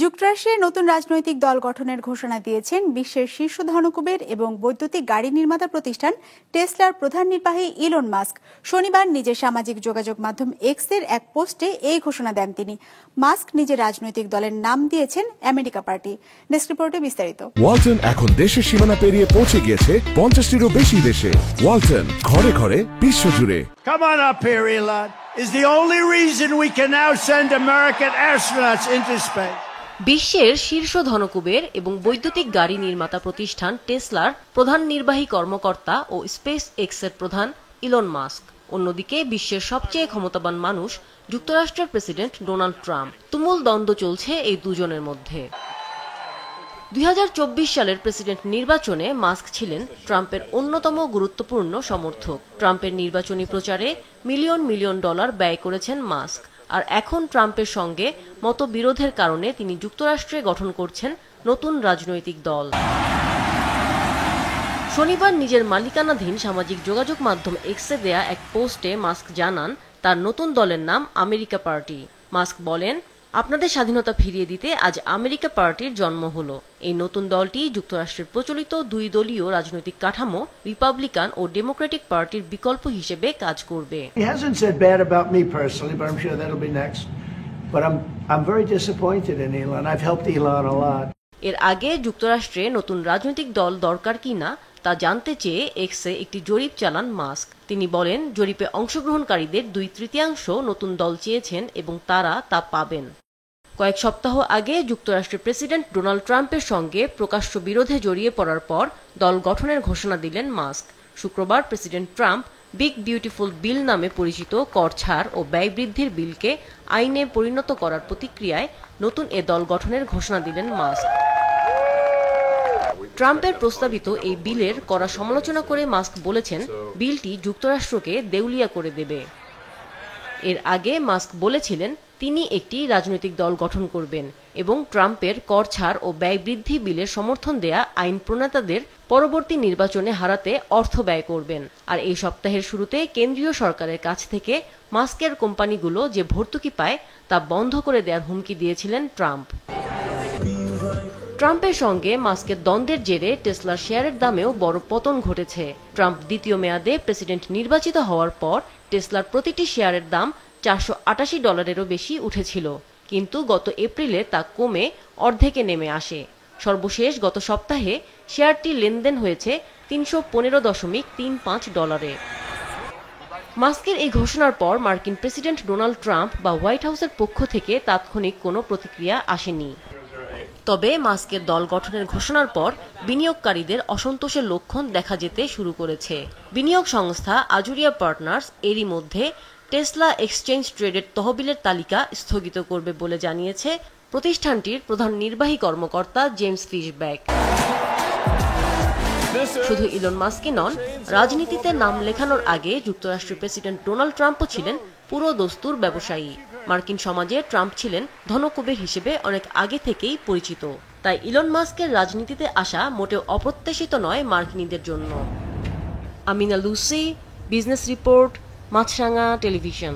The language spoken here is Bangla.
যুক্তরাষ্ট্রে নতুন রাজনৈতিক দল গঠনের ঘোষণা দিয়েছেন বিশ্বের শীর্ষ ধনকুবের এবং বৈদ্যুতিক গাড়ি নির্মাতা প্রতিষ্ঠান টেসলার প্রধান নির্বাহী ইলন মাস্ক শনিবার নিজের সামাজিক যোগাযোগ মাধ্যম এক্সের এক পোস্টে এই ঘোষণা দেন তিনি। মাস্ক নিজের রাজনৈতিক দলের নাম দিয়েছেন আমেরিকা পার্টি। ডেস্ক রিপোর্টে বিস্তারিত। ওয়ালটন এখন দেশের সীমানা পেরিয়ে পৌঁছে গিয়েছে 50টিরও বেশি দেশে। ওয়ালটন, ঘরে ঘরে বিশ্বজুড়ে। Come on up here, Elon. Is the only reason we can now send American astronauts into space. বিশ্বের শীর্ষ ধনকুবের এবং বৈদ্যুতিক গাড়ি নির্মাতা প্রতিষ্ঠান টেসলার প্রধান নির্বাহী কর্মকর্তা ও স্পেস এক্সের প্রধান ইলন মাস্ক। অন্যদিকে বিশ্বের সবচেয়ে ক্ষমতাবান মানুষ যুক্তরাষ্ট্রের প্রেসিডেন্ট ডোনাল্ড ট্রাম্প। তুমুল দ্বন্দ্ব চলছে এই দুজনের মধ্যে। 2024 সালের প্রেসিডেন্ট নির্বাচনে মাস্ক ছিলেন ট্রাম্পের অন্যতম গুরুত্বপূর্ণ সমর্থক। ট্রাম্পের নির্বাচনী প্রচারে মিলিয়ন মিলিয়ন ডলার ব্যয় করেছেন মাস্ক। আর এখন ট্রাম্পের সঙ্গে মতবিরোধের কারণে তিনি যুক্তরাষ্ট্রে গঠন করছেন নতুন রাজনৈতিক দল। শনিবার নিজের মালিকানাধীন সামাজিক যোগাযোগ মাধ্যম এক্সে দেয়া এক পোস্টে মাস্ক জানান তার নতুন দলের নাম আমেরিকা পার্টি। মাস্ক বলেন, আপনাদের স্বাধীনতা ফিরিয়ে দিতে আজ আমেরিকা পার্টির জন্ম হলো। এই নতুন দলটি যুক্তরাষ্ট্রের প্রচলিত দুই দলীয় রাজনৈতিক কাঠামো রিপাবলিকান ও ডেমোক্রেটিক পার্টির বিকল্প হিসেবে কাজ করবে। He hasn't said bad about me personally, but I'm sure that'll be next. But I'm very disappointed in Elon. I've helped Elon a lot. এর আগে যুক্তরাষ্ট্রে নতুন রাজনৈতিক দল দরকার কিনা তা জানতে চেয়ে এক্সে একটি জরিপ চালান মাস্ক। তিনি বলেন, জরিপে অংশগ্রহণকারীদের 2/3 নতুন দল চেয়েছেন এবং তারা তা পাবেন। কয়েক সপ্তাহ আগে যুক্তরাষ্ট্রের প্রেসিডেন্ট ডোনাল্ড ট্রাম্পের সঙ্গে প্রকাশ্য বিরোধে জড়িয়ে পড়ার পর দল গঠনের ঘোষণা দিলেন মাস্ক। শুক্রবার president Trump big beautiful bill নামে পরিচিত কর ছাড় ও ব্যয় বৃদ্ধির বিলকে আইনে পরিণত করার প্রতিক্রিয়ায় নতুন এ দল গঠনের ঘোষণা দিলেন মাস্ক। ট্রাম্পের প্রস্তাবিত এই বিলের কড়া সমালোচনা করে মাস্ক বলেছেন, বিলটি যুক্তরাষ্ট্রকে দেউলিয়া করে দেবে। এর আগে মাস্ক বলেছিলেন তিনি একটি রাজনৈতিক দল গঠন করবেন এবং ট্রাম্পের কর ছাড় ও ব্যয় বৃদ্ধি বিলের সমর্থন দেয়া আইন প্রণেতাদের পরবর্তী নির্বাচনে হারাতে অর্থ ব্যয় করবেন। আর এই সপ্তাহের শুরুতে কেন্দ্রীয় সরকারের কাছ থেকে মাস্কের কোম্পানিগুলো যে ভর্তুকি পায় তা বন্ধ করে দেওয়ার হুমকি দিয়েছিলেন ট্রাম্প। ট্রাম্পের সঙ্গে মাস্কের দ্বন্দ্বের জেরে টেসলার শেয়ারের দামেও বড় পতন ঘটেছে। ট্রাম্প দ্বিতীয় মেয়াদে প্রেসিডেন্ট নির্বাচিত হওয়ার পর টেসলার প্রতিটি শেয়ারের দাম $480 বেশি উঠেছিল, কিন্তু গত এপ্রিলে তা কমে অর্ধেকে নেমে আসে। সর্বশেষ গত সপ্তাহে শেয়ারটি লেনদেন হয়েছে $315.35। মাস্কের এই ঘোষণার পর মার্কিন প্রেসিডেন্ট ডোনাল্ড ট্রাম্প বা হোয়াইট হাউসের পক্ষ থেকে তাৎক্ষণিক কোনো প্রতিক্রিয়া আসেনি। তবে মাস্কের দল গঠনের ঘোষণার পর বিনিয়োগকারীদের অসন্তোষের লক্ষণ দেখা যেতে শুরু করেছে। বিনিয়োগ সংস্থা আজুরিয়া পার্টনার্স এরই মধ্যে টেসলা এক্সচেঞ্জ ট্রেডেড তহবিলের তালিকা স্থগিত করবে বলে জানিয়েছে প্রতিষ্ঠানটির প্রধান নির্বাহী কর্মকর্তা জেমস ফিশব্যাক। শুধু ইলন মাস্কই নন, রাজনীতিতে নাম লেখানোর আগে যুক্তরাষ্ট্রের প্রেসিডেন্ট ডোনাল্ড ট্রাম্পও ছিলেন পুরো দস্তুর ব্যবসায়ী। মার্কিন সমাজে ট্রাম্প ছিলেন ধনকুবের হিসেবে অনেক আগে থেকেই পরিচিত। তাই ইলন মাস্কের রাজনীতিতে আসা মোটেও অপ্রত্যাশিত নয় মার্কিনীদের জন্য। আমিনা লুসি, বিজনেস রিপোর্ট, মাছরাঙা টেলিভিশন।